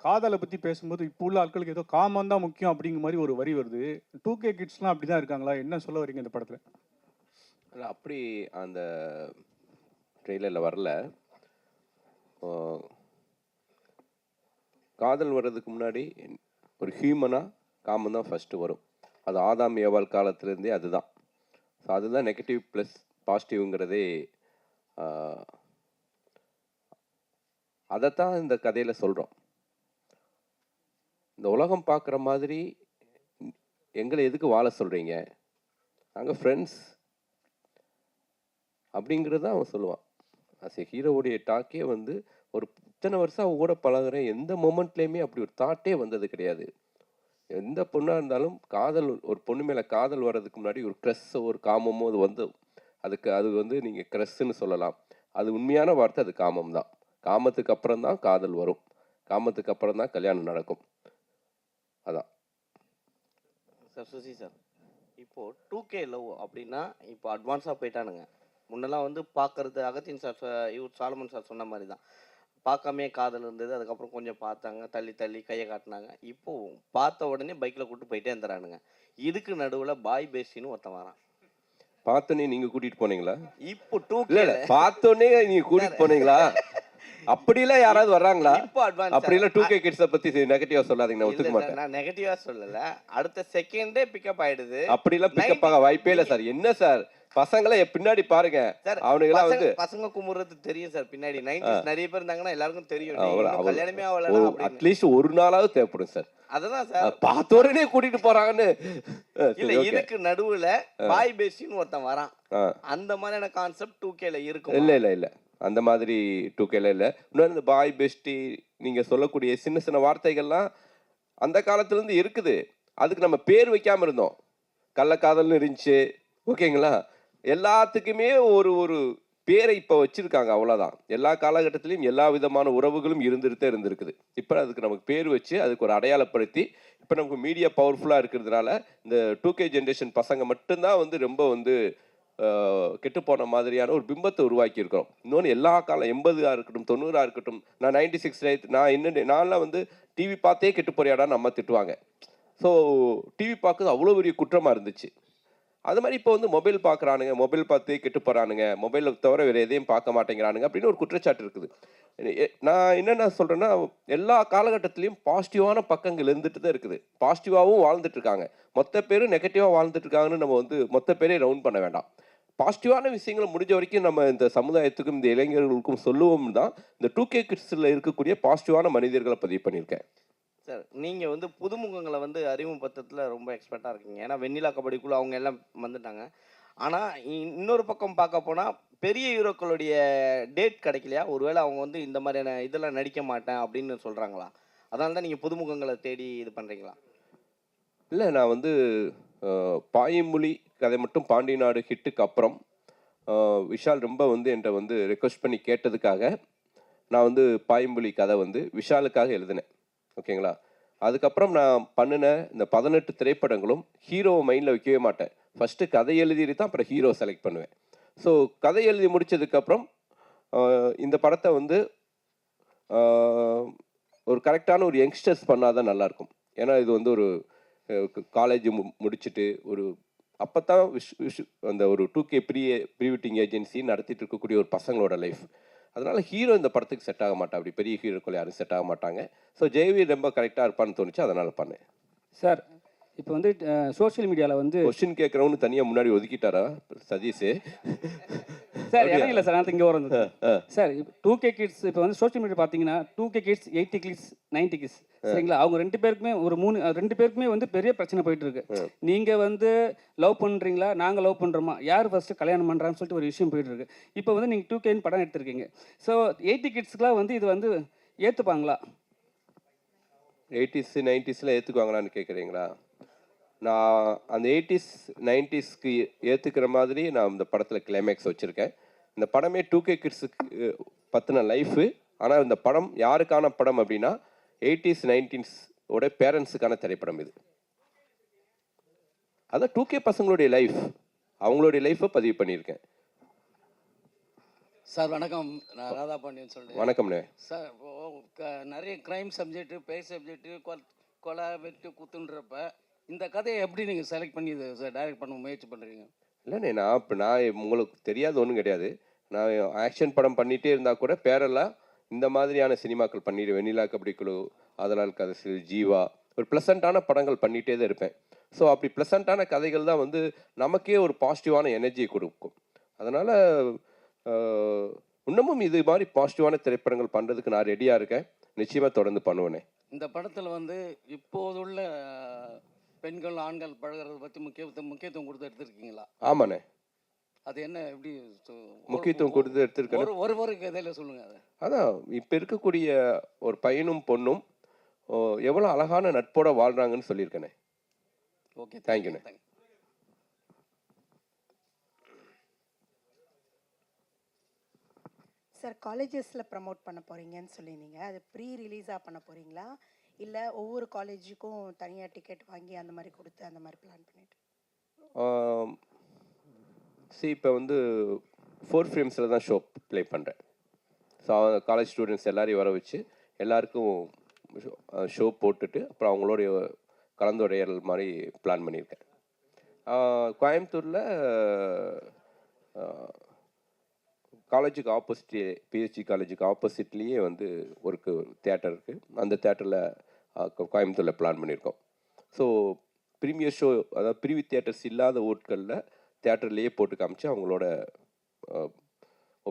காதலை பற்றி பேசும்போது இப்போ உள்ள ஆட்களுக்கு ஏதோ காமம் தான் முக்கியம் அப்படிங்கிற மாதிரி ஒரு வரி வருது. 2K கிட்ஸ்லாம் அப்படி தான் இருக்காங்களா? என்ன சொல்ல வரீங்க இந்த படத்தில்? இல்லை, அப்படி அந்த ட்ரெய்லரில் வரல. காதல் வர்றதுக்கு முன்னாடி ஒரு ஹியூமனாக காமம் தான் ஃபஸ்ட்டு வரும். அது ஆதாம் ஏவாள் காலத்துலேருந்தே அதுதான். ஸோ அதுதான் நெகட்டிவ் ப்ளஸ் பாசிட்டிவ்ங்கிறதே. அதைத்தான் இந்த கதையில் சொல்கிறோம். இந்த உலகம் பார்க்குற மாதிரி எங்களை எதுக்கு வாழ சொல்கிறீங்க, நாங்கள் ஃப்ரெண்ட்ஸ் அப்படிங்கிறது தான் அவன் சொல்லுவான். அஸ் எ ஹீரோவுடைய டாக்கே வந்து ஒரு இத்தனை வருஷம் அவன் கூட பழகுறேன், எந்த மொமெண்ட்லேயுமே அப்படி ஒரு தாட்டே வந்தது கிடையாது. எந்த பொண்ணாக இருந்தாலும் காதல், ஒரு பொண்ணு மேலே காதல் வர்றதுக்கு முன்னாடி ஒரு க்ரஸ்ஸோ ஒரு காமமோ அது வந்து அது வந்து நீங்கள் க்ரஸ்ன்னு சொல்லலாம். அது உண்மையான வார்த்தை, அது காமம் தான். காமத்துக்கு அப்புறம் தான் காதல் வரும், காமத்துக்கு அப்புறம் தான் கல்யாணம் நடக்கும். அதான் சார். சுசி சார், இப்போது 2K லவ் அப்படின்னா இப்போ அட்வான்ஸாக போயிட்டானுங்க. முன்னெல்லாம் வந்து பார்க்கறது அகத்தின் சார் இவர் சாலமன் சார் சொன்ன மாதிரி தான், பார்க்காமே காதல் இருந்தது. அதுக்கப்புறம் கொஞ்சம் பார்த்தாங்க, தள்ளி தள்ளி கையை காட்டினாங்க. இப்போது பார்த்த உடனே பைக்கில் கூப்பிட்டு போயிட்டே இருந்துறானுங்க. இதுக்கு நடுவில் பாய் பேசின்னு ஒருத்தன் வரான். பார்த்தோன்னே நீங்கள் கூட்டிகிட்டு போனீங்களா? இப்போ 2K பார்த்தோன்னே நீங்கள் கூட்டிகிட்டு போனீங்களா? அப்படிலாம் யாராவது வர்றாங்களா? இப்போ அட்வான்ஸ் அப்படிலாம் 2K கிட்ஸை பத்தி நெகட்டிவா சொல்லாதீங்க, நான் ஒத்துக்க மாட்டேன். நான் நெகட்டிவா சொல்லல, அடுத்த செகண்டே பிக்கப் ஆயிடுது. அப்படிலாம் பிக்கப் ஆக வாய்ப்பே இல்லை சார். என்ன சார், பசங்களை பின்னாடி பாருங்க, அவனுங்கெல்லாம் வந்து பசங்க குமுறது தெரியும் சார். பின்னாடி 90s நிறைய பேர் இருந்தாங்கன்னா எல்லாருக்கும் தெரியும். கல்யாணமே ஆகல, அட்லீஸ்ட் ஒரு நாளாவது தேவைப்படும் சார். அததான் சார், பார்த்த உடனே கூட்டிட்டு போறாங்கன்னு இல்ல. இதுக்கு நடுவுல பாய் பேசின்னு ஒருத்தன் வரான். அந்த மாதிரியான கான்செப்ட் 2Kல இருக்கும். இல்ல இல்ல இல்ல, அந்த மாதிரி 2Kல இல்லை. இன்னொரு இந்த பாய் பெஸ்டி நீங்கள் சொல்லக்கூடிய சின்ன சின்ன வார்த்தைகள்லாம் அந்த காலத்துலேருந்து இருக்குது. அதுக்கு நம்ம பேர் வைக்காமல் இருந்தோம். கள்ளக்காதல்னு இருந்துச்சு, ஓகேங்களா? எல்லாத்துக்குமே ஒரு ஒரு பேரை இப்போ வச்சுருக்காங்க, அவ்வளோதான். எல்லா காலகட்டத்திலையும் எல்லா விதமான உறவுகளும் இருந்துகிட்டே இருந்திருக்குது. இப்போ அதுக்கு நமக்கு பேர் வச்சு அதுக்கு ஒரு அடையாளப்படுத்தி, இப்போ நமக்கு மீடியா பவர்ஃபுல்லாக இருக்கிறதுனால இந்த 2K ஜென்ரேஷன் பசங்க மட்டும்தான் வந்து ரொம்ப வந்து கெட்டு போன மாதிரியான ஒரு பிம்பத்தை உருவாக்கி இருக்கிறோம். இன்னொன்று எல்லா காலம் 80ஆக இருக்கட்டும் 90ஆக இருக்கட்டும், நான் 96 நான்லாம் வந்து டிவி பார்த்தே கெட்டு போறியாடான்னு அம்மா திட்டுவாங்க. ஸோ டிவி பார்க்குறது அவ்வளோ பெரிய குற்றமாக இருந்துச்சு. அது மாதிரி இப்போ வந்து மொபைல் பார்க்குறானுங்க, மொபைல் பார்த்து கெட்டு போகிறானுங்க, மொபைலை தவிர வேறு எதையும் பார்க்க மாட்டேங்கிறானுங்க அப்படின்னு ஒரு குற்றச்சாட்டு இருக்குது. நான் என்னென்ன சொல்கிறேன்னா, எல்லா காலகட்டத்திலையும் பாசிட்டிவான பக்கங்கள் இருந்துட்டு தான் இருக்குது. பாசிட்டிவாகவும் வாழ்ந்துட்டு இருக்காங்க. மொத்த பேரும் நெகட்டிவாக வாழ்ந்துட்டு இருக்காங்கன்னு நம்ம வந்து மொத்த பேரே ரவுண்ட் பண்ண வேண்டாம். பாசிட்டிவான விஷயங்களை முடிஞ்ச வரைக்கும் நம்ம இந்த சமுதாயத்துக்கும் இந்த இளைஞர்களுக்கும் சொல்லுவோம் தான் இந்த 2K கிட்ஸில் இருக்கக்கூடிய பாசிட்டிவான மனிதர்களை பதிவு பண்ணியிருக்கேன். சார், நீங்கள் வந்து புதுமுகங்களை வந்து அறிமுகப்படுத்துறதுல ரொம்ப எக்ஸ்பர்ட்டாக இருக்கீங்க. ஏன்னா வெண்ணிலா கபடிக்குள்ளே அவங்க எல்லாம் வந்துட்டாங்க. ஆனால் இன்னொரு பக்கம் பார்க்க போனால் பெரிய ஹீரோக்களுடைய டேட் கிடைக்கலையா? ஒருவேளை அவங்க வந்து இந்த மாதிரியான இதெல்லாம் நடிக்க மாட்டேன் அப்படின்னு சொல்கிறாங்களா? அதனால தான் நீங்கள் புதுமுகங்களை தேடி இது பண்ணுறீங்களா? இல்லை, நான் வந்து பாயமொழி கதை மட்டும் பாண்டி நாடு ஹிட்டுக்கு அப்புறம் விஷால் ரொம்ப வந்து என்கிட்ட வந்து ரெக்வஸ்ட் பண்ணி கேட்டதுக்காக நான் வந்து பாயமொழி கதை வந்து விஷாலுக்காக எழுதினேன், ஓகேங்களா? அதுக்கப்புறம் நான் பண்ணின இந்த 18 திரைப்படங்களும் ஹீரோவை மைண்டில் வைக்கவே மாட்டேன். ஃபஸ்ட்டு கதை எழுதிட்டு தான் அப்புறம் ஹீரோ செலக்ட் பண்ணுவேன். ஸோ கதை எழுதி முடித்ததுக்கப்புறம் இந்த படத்தை வந்து ஒரு கரெக்டான ஒரு யங்ஸ்டர்ஸ் பண்ணால் தான் நல்லாயிருக்கும். ஏன்னா இது வந்து ஒரு காலேஜ் முடிச்சுட்டு ஒரு அப்போ தான் அந்த ஒரு 2K ப்ரீ வெட்டிங் ஏஜென்சி நடத்திட்டு இருக்கக்கூடிய ஒரு பசங்களோட லைஃப். அதனால் ஹீரோ இந்த படத்துக்கு செட் ஆக மாட்டா, அப்படி பெரிய ஹீரோக்கள் யாரும் செட் ஆக மாட்டாங்க. ஸோ ஜெயவி ரொம்ப கரெக்டாக இருப்பான்னு தோணுச்சு, அதனால் பண்ணேன். சார், இப்போ வந்து சோஷியல் மீடியாவில் வந்து கொஸ்டின் கேட்குறவனு தனியாக முன்னாடி ஒதுக்கிட்டாரா சதீஷ்? சார் இடம் இல்லை சார், நான் இங்கே வரேன் சார். 2K கிட்ஸ் இப்போ வந்து சோஷியல் மீடியா பார்த்தீங்கன்னா 2K கிட்ஸ், 80 கிட்ஸ், 90 கிட்ஸ், சரிங்களா? அவங்க ரெண்டு பேருக்குமே வந்து பெரிய பிரச்சனை போயிட்டு இருக்கு. நீங்கள் வந்து லவ் பண்ணுறீங்களா, நாங்கள் லவ் பண்ணுறோமா, யார் ஃபஸ்ட்டு கல்யாணம் பண்ணுறான்னு சொல்லிட்டு ஒரு விஷயம் போயிட்டு இருக்கு. இப்போ வந்து நீங்கள் 2Kன்னு படம் எடுத்திருக்கீங்க. ஸோ 80 கிட்ஸ்க்குலாம் வந்து இது வந்து ஏற்றுப்பாங்களா? 80s 90ஸ்ல ஏற்றுக்குவாங்களான்னு கேட்குறீங்களா? நான் அந்த 80s 90ஸ்க்கு ஏற்றுக்கிற மாதிரி நான் இந்த படத்தில் கிளைமேக்ஸ் வச்சுருக்கேன். இந்த படமே 2K கிட்ஸுக்கு பற்றின லைஃபு. ஆனால் இந்த படம் யாருக்கான படம் அப்படின்னா 80s 90s ஓட பேரண்ட்ஸுக்கான திரைப்படம் இது. அதான் 2K பசங்களுடைய லைஃப், அவங்களுடைய லைஃப்பை பதிவு பண்ணியிருக்கேன். சார் வணக்கம், நான் ராதா பாண்டியன் சொல்கிறேன். வணக்கம்ண்ணே. சார் நிறைய க்ரைம் சப்ஜெக்ட்டு, பேய் சப்ஜெக்ட்டு, கொலை வெட்டு குத்துன்றப்ப இந்த கதையை எப்படி நீங்கள் செலக்ட் பண்ணி இதை சார் டைரக்ட் பண்ண முயற்சி பண்ணுறீங்க? இல்லைண்ணே, நான் உங்களுக்கு தெரியாத ஒன்றும் கிடையாது. நான் ஆக்ஷன் படம் பண்ணிகிட்டே இருந்தால் கூட பேரெல்லாம் இந்த மாதிரியான சினிமாக்கள் பண்ணிடுவேன். வெண்ணிலா கபடி குழு, ஆதலால் கதைசில், ஜீவா, ஒரு ப்ளசண்ட்டான படங்கள் பண்ணிகிட்டே தான் இருப்பேன். ஸோ அப்படி ப்ளசண்ட்டான கதைகள் தான் வந்து நமக்கே ஒரு பாசிட்டிவான எனர்ஜியை கொடுக்கும். அதனால் இன்னமும் இது மாதிரி பாசிட்டிவான திரைப்படங்கள் பண்ணுறதுக்கு நான் ரெடியாக இருக்கேன். நிச்சயமாக தொடர்ந்து பண்ணுவேனே. இந்த படத்தில் வந்து இப்போதுள்ள பெண்கள் ஆண்கள் பழகிறத பற்றி முக்கியத்துவம் கொடுத்து எடுத்துருக்கீங்களா? ஆமாண்ணே. அது என்ன எப்படி முக்கியத்துவம் கொடுத்து எடுத்துருக்கேன். ஒரு கதையில் சொல்லுங்கள். அதை அதான் இப்போ இருக்கக்கூடிய ஒரு பையனும் பொண்ணும் எவ்வளோ அழகான நட்போட வாழ்கிறாங்கன்னு சொல்லியிருக்கேனே. ஓகே, தேங்க்யூண்ணே. சார், காலேஜஸில் ப்ரமோட் பண்ண போகிறீங்கன்னு சொல்லியிருந்தீங்க. அது ப்ரீ ரிலீஸாக பண்ண போகிறீங்களா, இல்லை ஒவ்வொரு காலேஜுக்கும் தனியாக டிக்கெட் வாங்கி அந்த மாதிரி கொடுத்து அந்த மாதிரி பிளான் பண்ணிட்டு? இப்போ வந்து 4 ஃப்ரேம்ஸில் தான் ஷோ ப்ளே பண்ணுறேன். ஸோ காலேஜ் ஸ்டூடெண்ட்ஸ் எல்லாரையும் வர வச்சு எல்லாருக்கும் ஷோ போட்டுட்டு அப்புறம் அவங்களோடைய கலந்துரையாடல் மாதிரி பிளான் பண்ணியிருக்கேன். கோயம்புத்தூரில் காலேஜுக்கு ஆப்போசிட், பிஹெச்டி காலேஜுக்கு ஆப்போசிட்லேயே வந்து ஒரு தியேட்டர் இருக்குது. அந்த தியேட்டரில் கோயம்புத்தூரில் பிளான் பண்ணியிருக்கோம். ஸோ ப்ரீமியர் ஷோ, அதாவது ப்ரீவி தியேட்டர்ஸ் இல்லாத ஊர்களில் தியேட்டர்லேயே போட்டு காமிச்சு அவங்களோட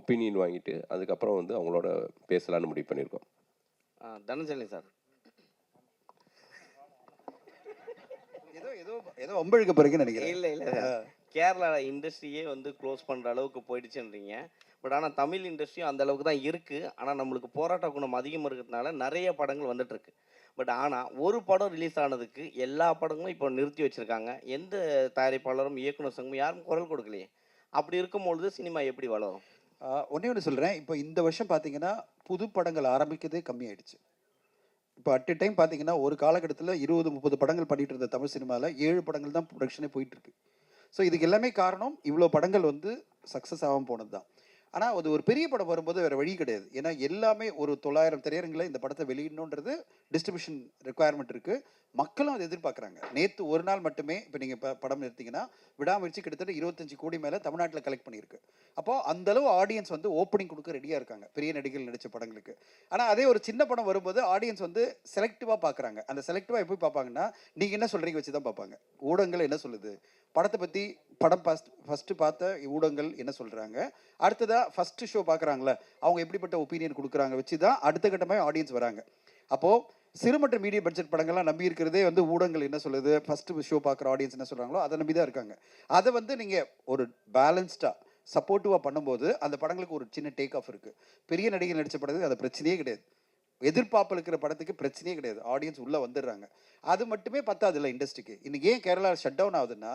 ஒப்பீனியன் வாங்கிட்டு அதுக்கப்புறம் வந்து அவங்களோட பேசலான்னு முடிவு பண்ணியிருக்கோம். தனஞ்சலி சார், ஏதோ ஒம்பழுக்க போறீங்கன்னு நினைக்கிறேன். இல்லை கேரளா இண்டஸ்ட்ரியே வந்து க்ளோஸ் பண்ணுற அளவுக்கு போயிடுச்சுன்றீங்க. பட் ஆனால் தமிழ் இண்டஸ்ட்ரியும் அந்த அளவுக்கு தான் இருக்குது. ஆனால் நம்மளுக்கு போராட்ட குணம் அதிகமாக இருக்கிறதுனால நிறைய படங்கள் வந்துட்டுருக்கு. பட் ஆனால் ஒரு படம் ரிலீஸ் ஆனதுக்கு எல்லா படங்களும் இப்போ நிறுத்தி வச்சுருக்காங்க. எந்த தயாரிப்பாளரும் இயக்குனர் சங்கமும் யாரும் குரல் கொடுக்கலையே. அப்படி இருக்கும்பொழுது சினிமா எப்படி வளரும்? ஒன்றே ஒன்று சொல்கிறேன். இப்போ இந்த வருஷம் பார்த்தீங்கன்னா புது படங்கள் ஆரம்பிக்கிறதே கம்மியாயிடுச்சு. இப்போ அட் எ டைம் பார்த்தீங்கன்னா ஒரு காலகட்டத்தில் 20-30 படங்கள் பண்ணிட்டு இருந்த தமிழ் சினிமாவில் 7 படங்கள் தான் ப்ரொடக்ஷனே போயிட்டுருக்கு. ஸோ இதுக்கு எல்லாமே காரணம் இவ்வளோ படங்கள் வந்து சக்ஸஸ் ஆகாமல் போனது தான். ஆனால் அது ஒரு பெரிய படம் வரும்போது வேறு வழி கிடையாது. ஏன்னா எல்லாமே ஒரு 900 திரையரங்கில் இந்த படத்தை வெளியிடணுன்றது டிஸ்ட்ரிபியூஷன் ரெக்குவயர்மெண்ட் இருக்குது. மக்களும் அதை எதிர்பார்க்குறாங்க. நேற்று ஒரு நாள் மட்டுமே இப்போ நீங்கள் படம் எடுத்தீங்கன்னா விடாமுயற்சி கிட்டத்தட்ட 25 கோடி மேலே தமிழ்நாட்டில் கலெக்ட் பண்ணியிருக்கு. அப்போது அந்தளவு ஆடியன்ஸ் வந்து ஓப்பனிங் கொடுக்க ரெடியாக இருக்காங்க பெரிய நடிகர்கள் நடித்த படங்களுக்கு. ஆனால் அதே ஒரு சின்ன படம் வரும்போது ஆடியன்ஸ் வந்து செலக்டிவாக பார்க்குறாங்க. அந்த செலக்டிவாக எப்படி பார்ப்பாங்கன்னா நீங்கள் என்ன சொல்கிறீங்க வச்சு தான் பார்ப்பாங்க. ஊடகங்கள் என்ன சொல்லுது, படத்தை பற்றி படம் ஃபஸ்ட்டு பார்த்த ஊடகங்கள் என்ன சொல்கிறாங்க, அடுத்ததாக ஃபஸ்ட்டு ஷோ பார்க்குறாங்களே அவங்க எப்படிப்பட்ட ஒப்பீனியன் கொடுக்குறாங்க வச்சு தான் அடுத்த கட்டமாக ஆடியன்ஸ் வராங்க. அப்போது சிறு மற்றும் மீடியம் பட்ஜெட் படங்கள்லாம் நம்பி இருக்கிறதே வந்து ஊடகங்கள் என்ன சொல்லுது, ஃபஸ்ட்டு ஷோ பார்க்குற ஆடியன்ஸ் என்ன சொல்கிறாங்களோ அதை நம்பி தான் இருக்காங்க. அதை வந்து நீங்கள் ஒரு பேலன்ஸ்டாக சப்போர்ட்டிவாக பண்ணும்போது அந்த படங்களுக்கு ஒரு சின்ன டேக் ஆஃப் இருக்குது. பெரிய நடிகர் நடித்த படத்துக்கு அது பிரச்சனையே கிடையாது. எதிர்பார்ப்பில் இருக்கிற படத்துக்கு பிரச்சனையே கிடையாது. ஆடியன்ஸ் உள்ளே வந்துடுறாங்க. அது மட்டுமே பத்தாது இல்லை இண்டஸ்ட்ரிக்கு. இன்றைக்கி ஏன் கேரளா ஷட் டவுன் ஆகுதுன்னா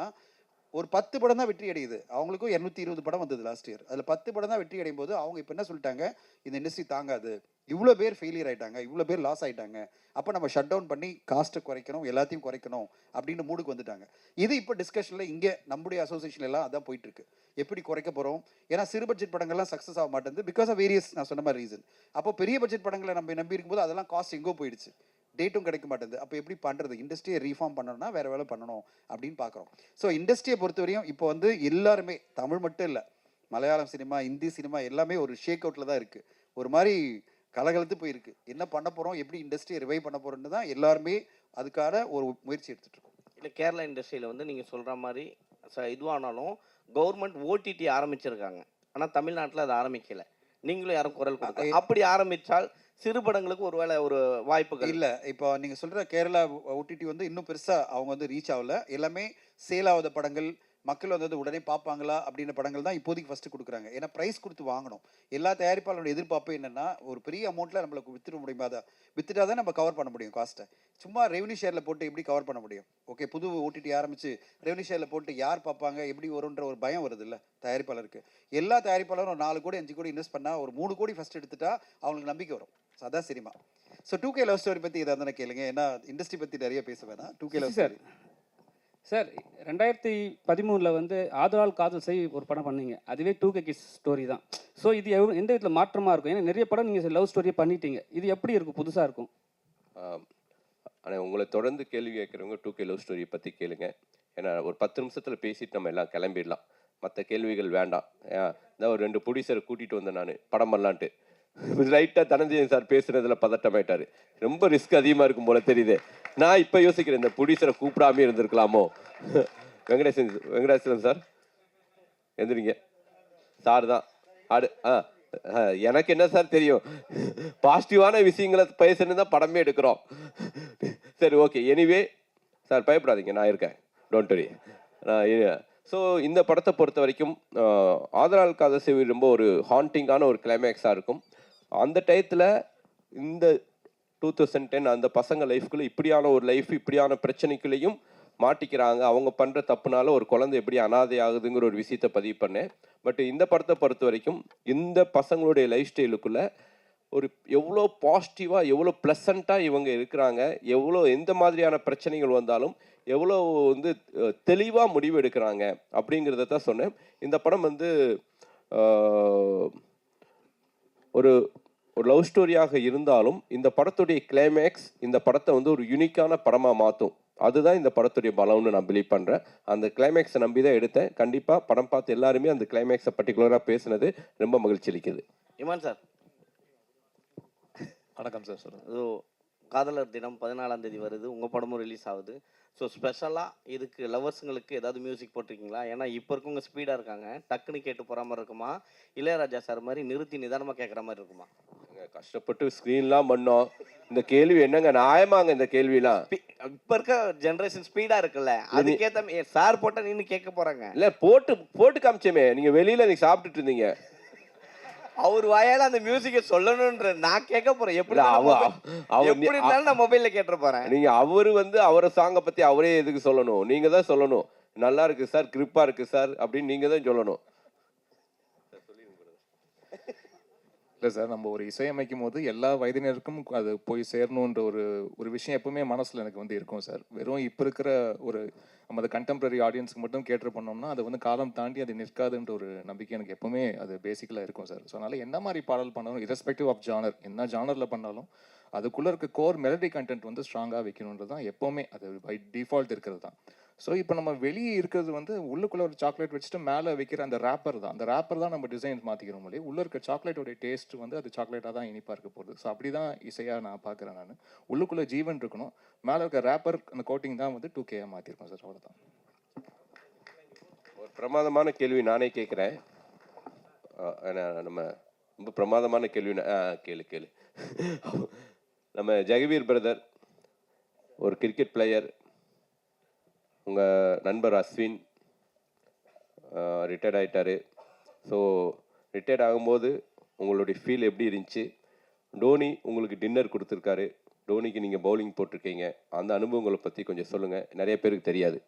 ஒரு 10 படம் தான் வெற்றி அடையுது. அவங்களுக்கும் 220 படம் வந்தது லாஸ்ட் இயர். அதில் 10 படம் தான் வெற்றி அடையும் போது அவங்க இப்போ என்ன சொல்லிட்டாங்க, இந்த இண்டஸ்ட்ரி தாங்காது, இவ்வளோ பேர் ஃபெயிலியர் ஆகிட்டாங்க, இவ்வளோ பேர் லாஸ் ஆகிட்டாங்க, அப்போ நம்ம ஷட் டவுன் பண்ணி காஸ்ட்டை குறைக்கணும், எல்லாத்தையும் குறைக்கணும் அப்படின்னு மூடுக்கு வந்துட்டாங்க. இது இப்போ டிஸ்கஷனில் இங்கே நம்முடைய அசோசியேஷன் எல்லாம் அதான் போயிட்டுருக்கு. எப்படி குறைக்க போகிறோம், ஏன்னா சிறு பட்ஜெட் படங்கள்லாம் சக்ஸஸ் ஆக மாட்டேங்குது பிகாஸ் ஆஃப் வேரியஸ் நான் சொன்ன மாதிரி ரீசன். அப்போ பெரிய பட்ஜெட் படங்களை நம்ம நம்பி இருக்கும்போது அதெல்லாம் காஸ்ட் எங்கோ போயிடுச்சு, டேட்டும் கிடைக்க மாட்டேங்குது. அப்போ எப்படி பண்ணுறது, இண்டஸ்ட்ரியை ரீஃபார்ம் பண்ணணும்னா வேறு வேலை பண்ணணும் அப்படின்னு பார்க்குறோம். ஸோ இண்டஸ்ட்ரியை பொறுத்தவரையும் இப்போ வந்து எல்லாருமே, தமிழ் மட்டும் இல்லை, மலையாளம் சினிமா, ஹிந்தி சினிமா எல்லாமே ஒரு ஷேக் அவுட்டில் தான் இருக்குது. ஒரு மாதிரி கலகலத்து போயிருக்கு. என்ன பண்ண போகிறோம், எப்படி இண்டஸ்ட்ரியை ரிவைவ் பண்ண போகிறோன்னு தான் எல்லாருமே அதுக்கான ஒரு முயற்சி எடுத்துகிட்டு இருக்கோம். இல்லை கேரளா இண்டஸ்ட்ரியில் வந்து நீங்கள் சொல்கிற மாதிரி இதுவானாலும் கவர்மெண்ட் ஓடிடி ஆரம்பிச்சிருக்காங்க. ஆனால் தமிழ்நாட்டில் அதை ஆரம்பிக்கலை. நீங்களும் யாரும் குரல் கொடுக்க, அப்படி ஆரம்பித்தால் சிறு படங்களுக்கு ஒருவேளை ஒரு வாய்ப்புகள் இல்லை. இப்போ நீங்கள் சொல்கிற கேரளா ஓடிடி வந்து இன்னும் பெருசாக அவங்க வந்து ரீச் ஆகலை. எல்லாமே சேல் ஆகாத படங்கள், மக்கள் வந்து உடனே பார்ப்பாங்களா அப்படின்ற படங்கள் தான் இப்போதைக்கு ஃபஸ்ட்டு கொடுக்குறாங்க. ஏன்னா ப்ரைஸ் கொடுத்து வாங்கணும். எல்லா தயாரிப்பாளரோட எதிர்பார்ப்பு என்னென்னா ஒரு பெரிய அமௌண்ட்டில் நம்மளுக்கு வித்துட முடியுமா, தான் வித்துட்டா தான் நம்ம கவர் பண்ண முடியும் காஸ்ட்டை. சும்மா ரெவன்யூ ஷேரில் போட்டு எப்படி கவர் பண்ண முடியும்? ஓகே, புது ஓடிடி ஆரம்பித்து ரெவன்யூ ஷேரில் போட்டு யார் பார்ப்பாங்க, எப்படி வரும்ன்ற ஒரு பயம் வருது இல்லை தயாரிப்பாளருக்கு. எல்லா தயாரிப்பாளரும் ஒரு 4 கோடி 5 கோடி இன்வெஸ்ட் பண்ணால் ஒரு 3 கோடி ஃபஸ்ட் எடுத்துட்டா அவங்களுக்கு நம்பிக்கை வரும். ஸோ அதான் cinema. So 2K love story பற்றி இதை தானே கேளுங்க. ஏன்னா இண்டஸ்ட்ரி பற்றி நிறைய பேச வேணாம். 2K லவ் ஸ்டோரி சார் 2013 வந்து ஆதலால் காதல் செய் ஒரு படம் பண்ணீங்க, அதுவே 2K கிட்ஸ் ஸ்டோரி தான். ஸோ இது எந்த விதத்தில் மாற்றமாக இருக்கும்? ஏன்னா நிறைய படம் நீங்கள் லவ் ஸ்டோரியை பண்ணிட்டீங்க, இது எப்படி இருக்கும், புதுசாக இருக்கும்? ஆனால் உங்களை தொடர்ந்து கேள்வி கேட்குறவங்க 2K லவ் ஸ்டோரியை பற்றி கேளுங்க. ஏன்னா ஒரு 10 நிமிஷத்தில் பேசிட்டு நம்ம எல்லாம் கிளம்பிடலாம், மற்ற கேள்விகள் வேண்டாம். இதான் ஒரு 2 ப்ரொடியூசரை கூட்டிகிட்டு வந்தேன் நான் படம் பண்ணலான்ட்டு. லைட்டாக தனஞ்சயன் சார் பேசுகிறதுல பதட்டமாயிட்டார். ரொம்ப ரிஸ்க் அதிகமாக இருக்கும் போல தெரியுது. நான் இப்போ யோசிக்கிறேன், இந்த ப்ரொடியூசரை கூப்பிடாமே இருந்திருக்கலாமோ. வெங்கடேசன் சார் எந்திரிங்க. சார் தான் எனக்கு என்ன சார் தெரியும், பாசிட்டிவான விஷயங்களை பேசுன்னு தான் படமே எடுக்கிறோம். சரி, ஓகே. எனிவே சார் பயப்படாதீங்க, நான் இருக்கேன், டோன்ட் வரி. ஸோ இந்த படத்தை பொறுத்த வரைக்கும் ஆதலால் காதல் செய் ரொம்ப ஒரு ஹாண்டிங்கான ஒரு கிளைமேக்ஸாக இருக்கும். அந்த டயத்தில் இந்த 2010 அந்த பசங்க லைஃப்குள்ளே இப்படியான ஒரு லைஃப், இப்படியான பிரச்சனைக்குள்ளேயும் மாட்டிக்கிறாங்க. அவங்க பண்ணுற தப்புனால ஒரு குழந்தை எப்படி அனாதை ஆகுதுங்கிற ஒரு விஷயத்தை பதிவு பண்ணேன். பட் இந்த படத்தை பொறுத்த வரைக்கும் இந்த பசங்களுடைய லைஃப் ஸ்டைலுக்குள்ளே ஒரு எவ்வளோ பாசிட்டிவாக, எவ்வளோ ப்ளசண்ட்டாக இவங்க இருக்கிறாங்க, எவ்வளோ எந்த மாதிரியான பிரச்சனைகள் வந்தாலும் எவ்வளோ வந்து தெளிவாக முடிவு எடுக்கிறாங்க அப்படிங்கிறத தான் சொன்னேன். இந்த படம் வந்து ஒரு ஒரு லவ் ஸ்டோரியாக இருந்தாலும் இந்த படத்துடைய கிளைமேக்ஸ் இந்த படத்தை வந்து ஒரு யூனிக்கான படமாக மாற்றும். அதுதான் இந்த படத்துடைய பலம்னு நான் பிலீவ் பண்ணுறேன். அந்த கிளைமேக்ஸை நம்பி தான் எடுத்தேன். கண்டிப்பாக படம் பார்த்து எல்லாருமே அந்த கிளைமேக்ஸை பர்டிகுலராக பேசுனது ரொம்ப மகிழ்ச்சி அளிக்குது. இமான் சார் வணக்கம் சார். சொல்லுங்கள். ஸோ காதலர் தினம் 14ஆம் தேதி வருது, உங்கள் படமும் ரிலீஸ் ஆகுது. ஸோ ஸ்பெஷலாக இதுக்கு லவர்ஸுங்களுக்கு ஏதாவது மியூசிக் போட்டிருக்கீங்களா? ஏன்னா இப்போ இருக்கவங்க ஸ்பீடாக இருக்காங்க, டக்குன்னு கேட்டு போகிற மாதிரி இருக்குமா, இளையராஜா சார் மாதிரி நிறுத்தி நிதானமாக கேட்குற மாதிரி இருக்குமா? கஷ்டப்பட்டு ஸ்க்ரீன்லாம் பண்ணோம். இந்த கேள்வி என்னங்க நியாயமாங்க? இந்த கேள்விலாம் இப்போ இருக்க ஜென்ரேஷன் ஸ்பீடாக இருக்குல்ல, அதுக்கேற்ற சார் போட்டால் நின்று கேட்க போகிறாங்க. இல்லை, போட்டு காமிச்சோமே, நீங்கள் வெளியில் நீங்கள் சாப்பிட்டுட்டு இருந்தீங்க, அவர் வாயால அந்த மியூசிக்கை சொல்லணும்ன்ற நான் கேட்க போறேன். எப்படி இருந்தாலும் நான் மொபைல்ல கேட்டு போறேன். நீங்க அவரு வந்து அவரை சாங்கை பத்தி அவரே எதுக்கு சொல்லணும்? நீங்க தான் சொல்லணும், நல்லா இருக்கு சார், கிரிப்பா இருக்கு சார் அப்படின்னு நீங்க தான் சொல்லணும். இல்லை சார், நம்ம ஒரு இசையமைக்கும் போது எல்லா வயதினருக்கும் அது போய் சேரணுன்ற ஒரு விஷயம் எப்பவுமே மனசில் எனக்கு வந்து இருக்கும் சார். வெறும் இப்போ இருக்கிற ஒரு நம்ம அது கண்டெம்பரரி ஆடியன்ஸுக்கு மட்டும் கேட்டு பண்ணோம்னா அது வந்து காலம் தாண்டி அது நிற்காதுன்ற ஒரு நம்பிக்கை எனக்கு எப்பவுமே அது பேசிக்கலாக இருக்கும் சார். ஸோ அதனால் என்ன மாதிரி பாடல் பண்ணணும், இரஸ்பெக்டிவ் ஆஃப் ஜானர், என்ன ஜானரில் பண்ணாலும் அதுக்குள்ளே இருக்க கோர் மெலடி கண்டென்ட் வந்து ஸ்ட்ராங்காக வைக்கணுன்றது தான் எப்போவுமே அது பை டிஃபால்ட் இருக்கிறது தான். ஸோ இப்போ நம்ம வெளியே இருக்கிறது வந்து உள்ளுக்குள்ளே ஒரு சாக்லேட் வச்சுட்டு மேலே வைக்கிற அந்த ரேப்பர் தான். அந்த ரேப்பர் தான் நம்ம டிசைன்ஸ் மாற்றிக்கிறோம் இல்லையா, உள்ளே இருக்க சாக்லேட்டோடைய டேஸ்ட் வந்து அது சாக்லேட்டாக தான் இனிப்பாக இருக்க போகுது. ஸோ அப்படி தான் இசையாக நான் பார்க்குறேன். நான் உள்ளுக்குள்ளே ஜீவன் இருக்கணும், மேலே இருக்க ரேப்பர் அந்த கோட்டிங் தான் வந்து 2K மாற்றிருக்கோம் சார். அவ்வளோதான். ஒரு பிரமாதமான கேள்வி நானே கேட்குறேன். நம்ம ரொம்ப பிரமாதமான கேள்வி கேளு. நம்ம ஜெகவீர் பிரதர் ஒரு கிரிக்கெட் பிளேயர், உங்கள் நண்பர் அஸ்வின் ரிட்டையர்ட் ஆகிட்டார். ஸோ ரிட்டையர்ட் ஆகும்போது உங்களுடைய ஃபீல் எப்படி இருந்துச்சு? டோனி உங்களுக்கு டின்னர் கொடுத்துருக்காரு, டோனிக்கு நீங்கள் பவுலிங் போட்டிருக்கீங்க, அந்த அனுபவங்களை பற்றி கொஞ்சம் சொல்லுங்கள், நிறைய பேருக்கு தெரியாது.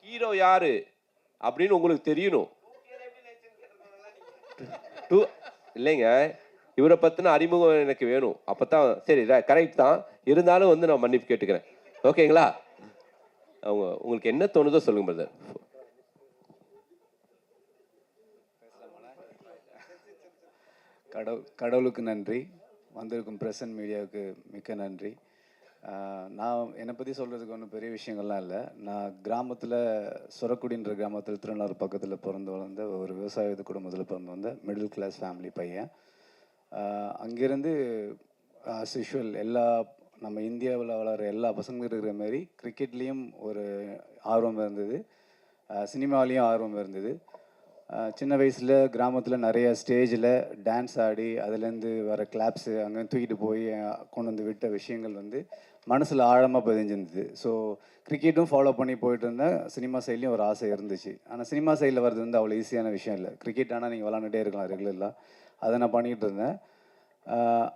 ஹீரோ யாரு அப்படின்னு உங்களுக்கு தெரியணும். இல்லைங்க, இவரை பற்றின அறிமுகம் எனக்கு வேணும். அப்போ தான் சரி, கரெக்ட் தான், இருந்தாலும் வந்து நான் மன்னிப்பு கேட்டுக்கிறேன். ஓகேங்களா? உங்களுக்கு என்ன தோணுதோ சொல்லுங்க பிரதர். கடவுளுக்கு நன்றி, வந்திருக்கும் பிரசன்ட் மீடியாவுக்கு மிக்க நன்றி. நான் என்னை பற்றி சொல்கிறதுக்கு ஒன்றும் பெரிய விஷயங்கள்லாம் இல்லை. நான் கிராமத்தில் சொரக்குடின்ற கிராமத்தில் திருநள்ளாறு பக்கத்தில் பிறந்து வளர்ந்த ஒரு விவசாய குடும்பத்தில் பிறந்து வந்த மிடில் கிளாஸ் ஃபேமிலி பையன். அங்கேருந்து ஆஸ் யூஷுவல் எல்லா நம்ம இந்தியாவில் வளர எல்லா பசங்களும் இருக்கிற மாதிரி கிரிக்கெட்லேயும் ஒரு ஆர்வம் இருந்தது, சினிமாலேயும் ஆர்வம் இருந்தது. சின்ன வயசில் கிராமத்தில் நிறைய ஸ்டேஜில் டான்ஸ் ஆடி அதுலேருந்து வர கிளாப்ஸு அங்கே தூக்கிட்டு போய் கொண்டு வந்து விட்ட விஷயங்கள் வந்து மனசில் ஆழமாக பதிஞ்சிருந்தது. ஸோ கிரிக்கெட்டும் ஃபாலோ பண்ணி போயிட்டு இருந்தேன், சினிமா சைட்லேயும் ஒரு ஆசை இருந்துச்சு. ஆனால் சினிமா சைடில் வர்றது வந்து அவ்வளோ ஈஸியான விஷயம் இல்லை. கிரிக்கெட் ஆனால் நீங்கள் விளாண்டுட்டே இருக்கலாம் ரெகுலராக, அதை நான் பண்ணிகிட்டு இருந்தேன்.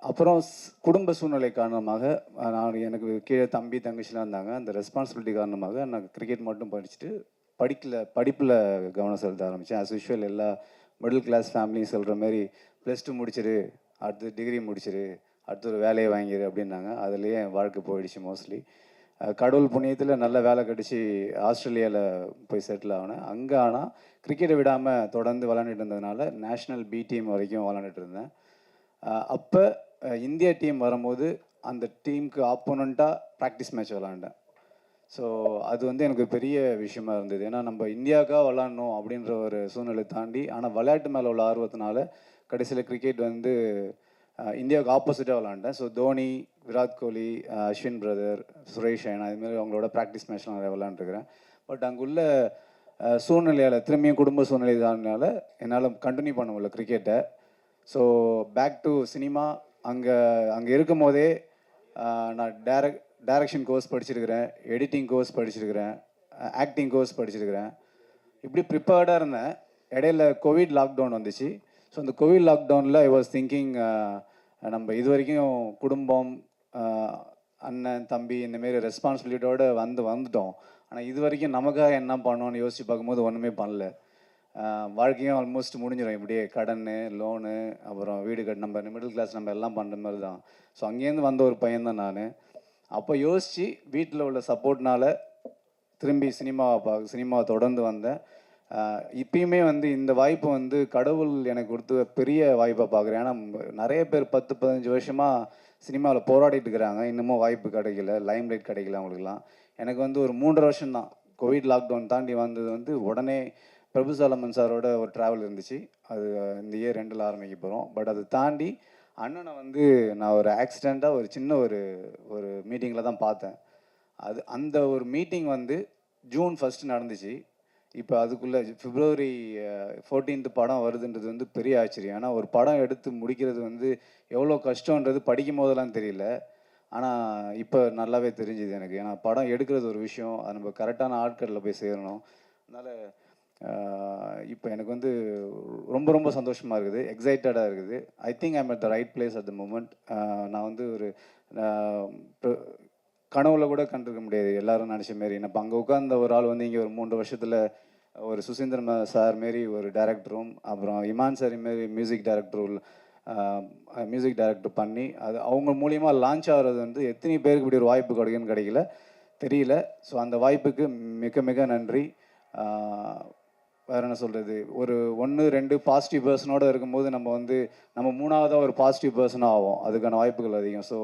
அப்புறம் குடும்ப சூழ்நிலை காரணமாக நான் எனக்கு கீழே தம்பி தங்கச்சிலாம் இருந்தாங்க. அந்த ரெஸ்பான்சிபிலிட்டி காரணமாக நான் கிரிக்கெட் மட்டும் படிச்சுட்டு படிப்பில் கவனம் செலுத்த ஆரம்பித்தேன். ஆஸ் யூஷுவல் எல்லா மிடில் கிளாஸ் ஃபேமிலியும் சொல்கிற மாதிரி +2 முடிச்சிரு, அடுத்து டிகிரி முடிச்சிரு, அடுத்து ஒரு வேலையை வாங்கிடு அப்படின்னாங்க. அதுலேயே என் வாழ்க்கை போயிடுச்சு மோஸ்ட்லி. கடவுள் புண்ணியத்தில் நல்ல வேலை கிடச்சி ஆஸ்திரேலியாவில் போய் செட்டில் ஆனேன். அங்கே ஆனால் கிரிக்கெட்டை விடாமல் தொடர்ந்து விளாண்டுட்டு இருந்ததுனால நேஷ்னல் பி டீம் வரைக்கும் விளாண்டுட்டு இருந்தேன். அப்போ இந்தியா டீம் வரும்போது அந்த டீமுக்கு ஆப்போனண்ட்டாக ப்ராக்டிஸ் மேட்ச் விளாண்டேன். ஸோ அது வந்து எனக்கு பெரிய விஷயமா இருந்தது. ஏன்னா நம்ம இந்தியாவுக்காக விளாட்ணும் அப்படின்ற ஒரு சூழ்நிலை தாண்டி, ஆனால் விளையாட்டு மேலே உள்ள ஆர்வத்தினால கடைசியில் கிரிக்கெட் வந்து இந்தியாவுக்கு ஆப்போசிட்டாக விளாண்டேன். ஸோ தோனி, விராட் கோலி, அஸ்வின் பிரதர், சுரேஷ் ரெய்னா இதுமாரி அவங்களோட ப்ராக்டிஸ் மேட்ச்லாம் நிறைய விளாண்டுருக்கிறேன். பட் அங்குள்ள சூழ்நிலையால், திரும்பியும் குடும்ப சூழ்நிலை தானால என்னால் கண்டினியூ பண்ண முடியல கிரிக்கெட்டை. So back to cinema. அங்கே இருக்கும் போதே நான் டைரக்ஷன் கோர்ஸ் படிச்சிருக்கிறேன், எடிட்டிங் கோர்ஸ் படிச்சிருக்கிறேன், ஆக்டிங் கோர்ஸ் படிச்சிருக்கிறேன். இப்படி ப்ரிப்பேர்டாக இருந்தேன். இடையில கோவிட் லாக்டவுன் வந்துச்சு. ஸோ அந்த கோவிட் லாக்டவுனில் ஐ வாஸ் திங்கிங், நம்ம இது வரைக்கும் குடும்பம், அண்ணன் தம்பி இந்தமாரி ரெஸ்பான்சிபிலிட்டியோடு வந்துட்டோம். ஆனால் இது வரைக்கும் நமக்காக என்ன பண்ணோன்னு யோசித்து பார்க்கும்போது ஒன்றுமே பண்ணல. வாழ்க்கையும் ஆல்மோஸ்ட் முடிஞ்சிடும். இப்படியே கடன், லோனு, அப்புறம் வீடு கட்டு, நம்ம மிடில் கிளாஸ் நம்ம எல்லாம் பண்ணுற மாதிரி தான். ஸோ அங்கேருந்து வந்த ஒரு பையன்தான் நான். அப்போ யோசித்து வீட்டில் உள்ள சப்போர்ட்னால் திரும்பி சினிமாவை தொடர்ந்து வந்தேன். இப்பயுமே வந்து இந்த வாய்ப்பு வந்து கடவுள் எனக்கு கொடுத்த பெரிய வாய்ப்பாக பார்க்குறேன். ஏன்னா நிறைய பேர் 10-15 வருஷமாக சினிமாவில் போராடிட்டு இருக்கிறாங்க, இன்னமும் வாய்ப்பு கிடைக்கல, லைம் லைட் கிடைக்கல அவங்களுக்குலாம். எனக்கு வந்து ஒரு 3.5 வருஷம்தான். கோவிட் லாக்டவுன் தாண்டி வந்தது வந்து உடனே பிரபு சாலமன் சாரோட ஒரு ட்ராவல் இருந்துச்சு. அது இந்த இயர் 2ல் ஆரம்பிக்க போகிறோம். பட் அதை தாண்டி அண்ணனை வந்து நான் ஒரு ஆக்சிடெண்ட்டாக ஒரு சின்ன ஒரு மீட்டிங்கில் தான் பார்த்தேன். அந்த ஒரு மீட்டிங் வந்து ஜூன் 1 நடந்துச்சு. இப்போ அதுக்குள்ளே February 14 படம் வருதுன்றது வந்து பெரிய ஆச்சரியம். ஏன்னா ஒரு படம் எடுத்து முடிக்கிறது வந்து எவ்வளோ கஷ்டன்றது படிக்கும் போதெல்லாம் தெரியல. ஆனால் இப்போ நல்லாவே தெரிஞ்சுது எனக்கு. ஏன்னா படம் எடுக்கிறது ஒரு விஷயம், அது நம்ம கரெக்டான ஆட்களில் போய் சேரணும். அதனால் இப்போ எனக்கு வந்து ரொம்ப ரொம்ப சந்தோஷமாக இருக்குது, எக்ஸைட்டடாக இருக்குது. I think I'm at the right place at the moment. நான் வந்து ஒரு கனவுல கூட கண்டிருக்க முடியாது எல்லாரும் நினச்ச மாரி. இப்போ அங்கே உட்கார்ந்த ஒரு ஆள் வந்து இங்கே ஒரு 3 வருஷத்தில் ஒரு சுசீந்திரன் சார் மாரி ஒரு டைரக்டரும், அப்புறம் இமான் சார் மாரி மியூசிக் டைரக்டர் பண்ணி அது அவங்க மூலியமாக லான்ச் ஆகிறது வந்து எத்தனை பேருக்கு இப்படி ஒரு வாய்ப்பு கிடைக்குன்னு கிடைக்கல தெரியல. ஸோ அந்த வாய்ப்புக்கு மிக மிக நன்றி. வேறு என்ன சொல்கிறது, ஒரு 1-2 பாசிட்டிவ் பர்சனோடு இருக்கும்போது நம்ம 3ஆவதாக ஒரு பாசிட்டிவ் பர்சனாக ஆகும். அதுக்கான வாய்ப்புகள் அதிகம். ஸோ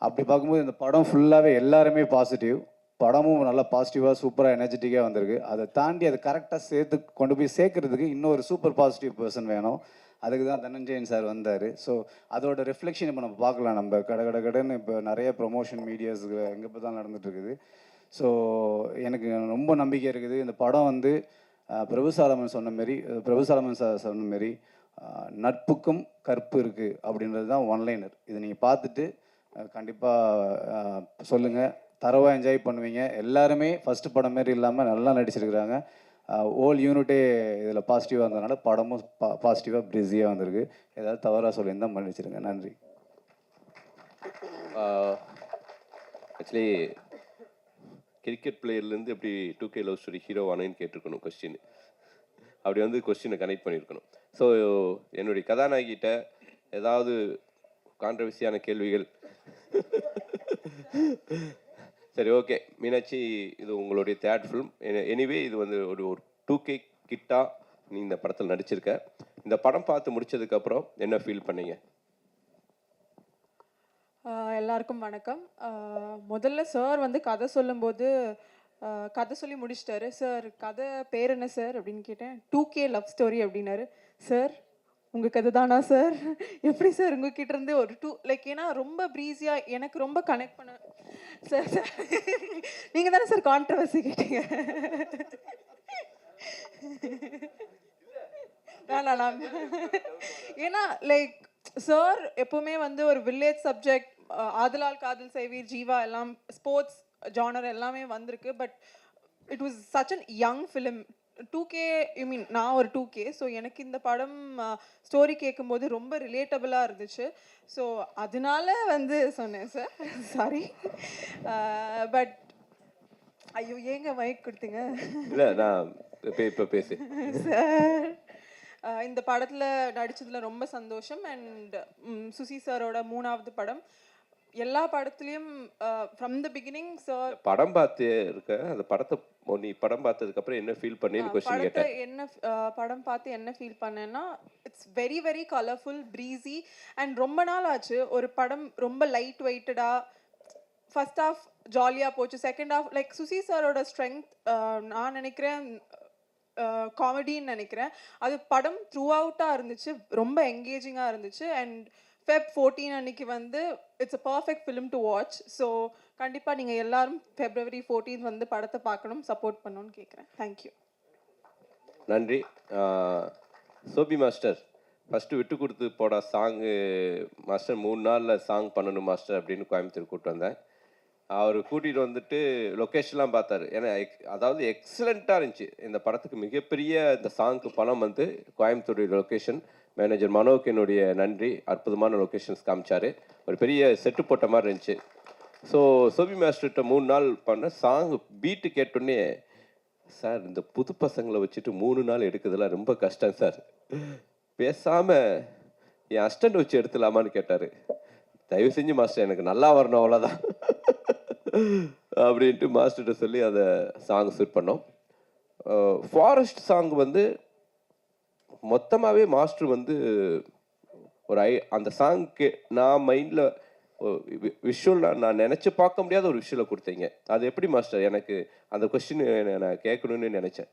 அப்படி பார்க்கும்போது இந்த படம் ஃபுல்லாகவே எல்லாருமே பாசிட்டிவ். படமும் நல்லா பாசிட்டிவாக சூப்பராக எனர்ஜெட்டிக்காக வந்திருக்கு. அதை தாண்டி அதை கரெக்டாக கொண்டு போய் சேர்க்கறதுக்கு இன்னொரு சூப்பர் பாசிட்டிவ் பர்சன் வேணும். அதுக்கு தான் தனஞ்சயன் சார் வந்தார். ஸோ அதோட ரிஃப்ளெக்ஷன் இப்போ நம்ம பார்க்கலாம். நம்ம கடைன்னு இப்போ நிறைய ப்ரொமோஷன் மீடியாஸ் எங்கே இப்போ தான் நடந்துகிட்ருக்குது. ஸோ எனக்கு ரொம்ப நம்பிக்கை இருக்குது. இந்த படம் வந்து பிரபு சாலமன் சார் சொன்ன மாரி நட்புக்கும் கற்பு இருக்குது அப்படின்றது தான் ஒன்லைனர். இதை நீங்கள் பார்த்துட்டு கண்டிப்பாக சொல்லுங்கள், தரவாக என்ஜாய் பண்ணுவீங்க. எல்லாருமே ஃபஸ்ட்டு படம் மாரி இல்லாமல் நல்லா நடிச்சிருக்கிறாங்க. ஓல் யூனிட்டே இதில் பாசிட்டிவாக இருந்ததுனால படமும் பாசிட்டிவாக பிஸியாக வந்திருக்கு. ஏதாவது தவறாக சொல்லியிருந்தால் மன்னிச்சிருங்க. நன்றி. ஆக்சுவலி கிரிக்கெட் பிளேயர்லேருந்து எப்படி 2K லவ் ஸ்டோரி ஹீரோ ஆனேன்னு கேட்டிருக்கணும் கொஸ்டின். அப்படி வந்து கொஸ்டினை கனெக்ட் பண்ணியிருக்கணும். ஸோ என்னுடைய கதாநாயகிட்ட ஏதாவது கான்ட்ரவர்சியான கேள்விகள்? சரி, ஓகே. மீனாட்சி, இது உங்களுடைய 3rd ஃபிலிம். எனிவே இது வந்து ஒரு 2K கிட்டா நீ இந்த படத்தில் நடிச்சிருக்க. இந்த படம் பார்த்து முடிச்சதுக்கப்புறம் என்ன ஃபீல் பண்ணீங்க? எல்லாருக்கும் வணக்கம். முதல்ல சார் வந்து கதை சொல்லும்போது கதை சொல்லி முடிச்சிட்டாரு. சார் கதை பேர் என்ன சார் அப்படின்னு கேட்டேன். 2K லவ் ஸ்டோரி அப்படின்னாரு. சார் உங்கள் கதை தானா சார்? எப்படி சார் உங்ககிட்ட இருந்து ஒரு ஏன்னா ரொம்ப ப்ரீஸியாக எனக்கு ரொம்ப கனெக்ட் பண்ண சார். சார் நீங்கள் தானே சார் கான்ட்ரவர்சி கேட்டீங்க? நான் ஏன்னா சார் எப்பவுமே வந்து ஒரு வில்லேஜ் சப்ஜெக்ட், ஆதலால் காதல் செய்வீர், ஜீவா எல்லாம் ஸ்போர்ட்ஸ் ஜானர் எல்லாமே வந்திருக்கு. But it was such an young film. 2K நான் ஒரு 2K. ஸோ எனக்கு இந்த படம் ஸ்டோரி கேட்கும்போது ரொம்ப ரிலேட்டபிளாக இருந்துச்சு. ஸோ அதனால வந்து சொன்னேன் சார். சாரி. பட் ஐயோ ஏங்க மைக் கொடுத்தீங்க? இல்லை, நான் இப்போ பேசு சார். இந்த படத்தில் நடித்ததில் ரொம்ப சந்தோஷம். அண்ட் சுசி சாரோட 3வது படம். எல்லா படத்துலையும் ஃப்ரம் த பிகினிங் சார் படம் பார்த்து இருக்க அந்த படத்தை நீ படம் பார்த்ததுக்கு அப்புறம் என்ன ஃபீல் பண்ணேன்னு கொஸ்டின் படத்தை கேட்டேன். என்ன படம் பார்த்து என்ன ஃபீல் பண்ணேன்னா, it's very very colourful, breezy. And ரொம்ப நாள் ஆச்சு ஒரு படம் ரொம்ப லைட் வெயிட்டடாக. ஃபர்ஸ்ட் ஹாஃப் ஜாலியாக போச்சு, செகண்ட் ஹாஃப் லைக் சுசி சாரோட ஸ்ட்ரென்த் நான் நினைக்கிறேன் காமெடின்னு நினைக்கிறேன். அது படம் த்ரூ அவுட்டாக இருந்துச்சு, ரொம்ப என்கேஜிங்காக இருந்துச்சு. அண்ட் Feb 14 அன்னைக்கு வந்து it's a perfect film to watch. So கண்டிப்பாக நீங்கள் எல்லாரும் February 14 வந்து படத்தை பார்க்கணும், சப்போர்ட் பண்ணணும்னு கேட்குறேன். தேங்க்யூ. நன்றி. சோபி மாஸ்டர், ஃபஸ்ட்டு விட்டு கொடுத்து போட சாங்கு மாஸ்டர் 3 நாளில் சாங் பண்ணணும் மாஸ்டர் அப்படின்னு கோயம்புத்தூர் கூப்பிட்டு வந்தேன். அவர் கூட்டிகிட்டு வந்துட்டு லொக்கேஷன்லாம் பார்த்தாரு. ஏன்னா அதாவது எக்ஸலண்ட்டாக இருந்துச்சு இந்த படத்துக்கு. மிகப்பெரிய இந்த சாங்க்கு பணம் வந்து கோயம்புத்தூர் லொக்கேஷன் மேனேஜர் மனோக்கு என்னுடைய நன்றி. அற்புதமான லொக்கேஷன்ஸ் காமிச்சார். ஒரு பெரிய செட்டு போட்ட மாதிரி இருந்துச்சு. ஸோ சோபி மாஸ்டர்கிட்ட 3 நாள் பண்ண சாங் பீட்டு கேட்டோன்னே, சார் இந்த புது பசங்களை வச்சுட்டு 3 நாள் எடுக்கிறதுலாம் ரொம்ப கஷ்டம் சார், பேசாமல் என் அஸ்டண்ட் வச்சு எடுத்துலாமான்னு கேட்டார். தயவு செஞ்சு மாஸ்டர் எனக்கு நல்லா வரணும் அவ்வளோதான் அப்படின்ட்டு மாஸ்டர்கிட்ட சொல்லி அதை சாங் ஷூட் பண்ணோம். ஃபாரஸ்ட் சாங் வந்து மொத்தமாகவே மாஸ்டர் வந்து ஒரு அந்த சாங்க்கு நான் மைண்டில் விஷுவல் நான் நினச்சி பார்க்க முடியாத ஒரு விஷுவலை கொடுத்தீங்க. அது எப்படி மாஸ்டர்? எனக்கு அந்த கொஸ்டின் நான் கேட்கணும்னு நினச்சேன்.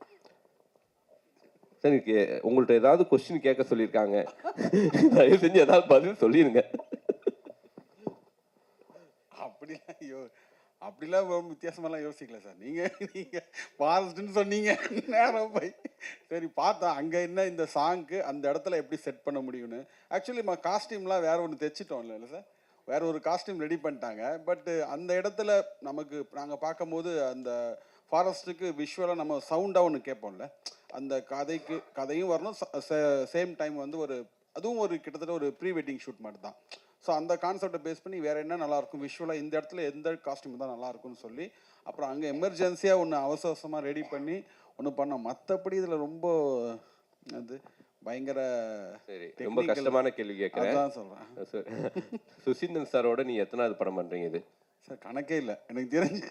சரி, உங்கள்கிட்ட ஏதாவது கொஸ்டின் கேட்க சொல்லியிருக்காங்க, தயவு செஞ்சு ஏதாவது பதில் சொல்லிடுங்க. அப்படிலாம் வித்தியாசமெல்லாம் யோசிக்கல சார். நீங்கள் ஃபாரஸ்ட்னு சொன்னீங்க, நேரம் போய் சரி பார்த்தா அங்கே என்ன இந்த சாங்க்கு அந்த இடத்துல எப்படி செட் பண்ண முடியும்னு. ஆக்சுவலி நம்ம காஸ்டியூம்லாம் வேறு ஒன்று தைச்சிட்டோம் இல்லை சார், வேறு ஒரு காஸ்டியூம் ரெடி பண்ணிட்டாங்க. பட்டு அந்த இடத்துல நமக்கு நாங்கள் பார்க்கும்போது அந்த ஃபாரஸ்ட்டுக்கு விஷுவலாக நம்ம சவுண்டாக ஒன்று கேட்போம்ல, அந்த கதையும் வரணும், சேம் டைம் வந்து அதுவும் ஒரு கிட்டத்தட்ட ஒரு ப்ரீ வெட்டிங் ஷூட் மாதிரி தான். ஸோ அந்த கான்செப்டை பேஸ் பண்ணி வேறு என்ன நல்லாயிருக்கும் விஷுவலாக, இந்த இடத்துல எந்த காஸ்டியூம் தான் நல்லாயிருக்கும்னு சொல்லி அப்புறம் அங்கே எமர்ஜென்சியாக ஒன்று அவசரமாக ரெடி பண்ணி ஒன்று பண்ணோம். மற்றபடி இதில் ரொம்ப அது பயங்கர சரி, ரொம்ப கஷ்டமான கேள்வி கேட்குறேன். தான் சொல்கிறேன். சுசீந்திரன் சாரோட நீ எத்தனாவது படம் பண்ணுறீங்க இது? சார் கணக்கே இல்லை எனக்கு தெரிஞ்சு.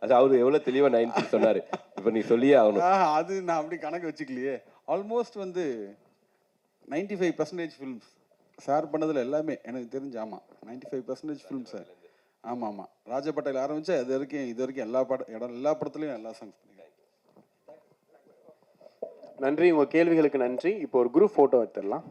அது அவர் எவ்வளோ தெளிவாக 90 சொன்னார், இப்போ நீ சொல்லியே ஆகணும். அது நான் அப்படி கணக்கு வச்சுக்கலையே. ஆல்மோஸ்ட் வந்து 95% ஃபிலிம்ஸ் ஷேர் பண்ணதில் எல்லாமே எனக்கு தெரிஞ்சு. ஆமாம், 95% ஃபிலிம் சார். ஆமாம், ராஜா பட்டேல் ஆரம்பிச்சு இது வரைக்கும் எல்லா படத்துலையும் எல்லா சாங்ஸ் பண்ணிக்கிறேன். நன்றி, உங்கள் கேள்விகளுக்கு நன்றி. இப்போ ஒரு குரூப் ஃபோட்டோ எடுத்துடலாம்.